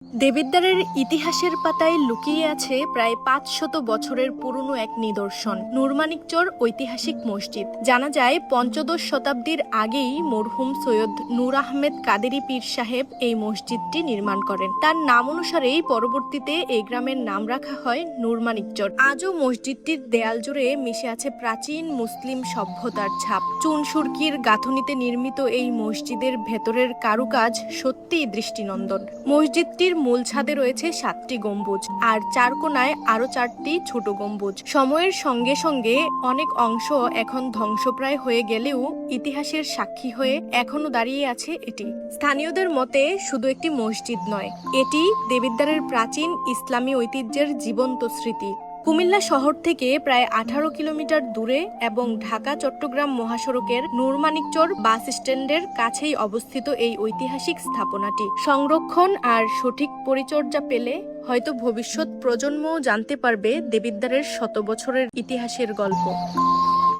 দেবিদ্বারের ইতিহাসের পাতায় লুকিয়ে আছে প্রায় ৫০০ বছরের পুরনো এক নিদর্শন নুরমানিকচর ঐতিহাসিক মসজিদ। জানা যায় পঞ্চদশ শতাব্দীর আগেই মরহুম সৈয়দ নূর আহমেদ কাদেরী পীর সাহেব এই মসজিদটি নির্মাণ করেন। তার নাম অনুসারেই পরবর্তীতে এই গ্রামের নাম রাখা হয় নুরমানিকচর। আজও মসজিদটির দেয়াল জুড়ে মিশে আছে প্রাচীন মুসলিম সভ্যতার ছাপ। চুন সুরকির গাঁথুনিতে নির্মিত এই মসজিদের ভেতরের কারুকাজ সত্যিই দৃষ্টিনন্দন। মসজিদটির মূল ছাদে রয়েছে ৭টি গম্বুজ আর চার কোণায় আরো ৪টি ছোট গম্বুজ। সময়ের সঙ্গে সঙ্গে অনেক অংশ এখন ধ্বংসপ্রায় হয়ে গেলেও ইতিহাসের সাক্ষী হয়ে এখনো দাঁড়িয়ে আছে এটি। স্থানীয়দের মতে শুধু একটি মসজিদ নয়, এটি দেবিদ্বারের প্রাচীন ইসলামী ঐতিহ্যের জীবন্ত স্মৃতি। কুমিল্লা শহর থেকে প্রায় ১৮ কিলোমিটার দূরে এবং ঢাকা চট্টগ্রাম মহাসড়কের নুরমানিকচর বাস স্ট্যান্ডের কাছেই অবস্থিত এই ঐতিহাসিক স্থাপনাটি সংরক্ষণ আর সঠিক পরিচর্যা পেলে হয়তো ভবিষ্যৎ প্রজন্মও জানতে পারবে দেবিদ্বারের শত বছরের ইতিহাসের গল্প।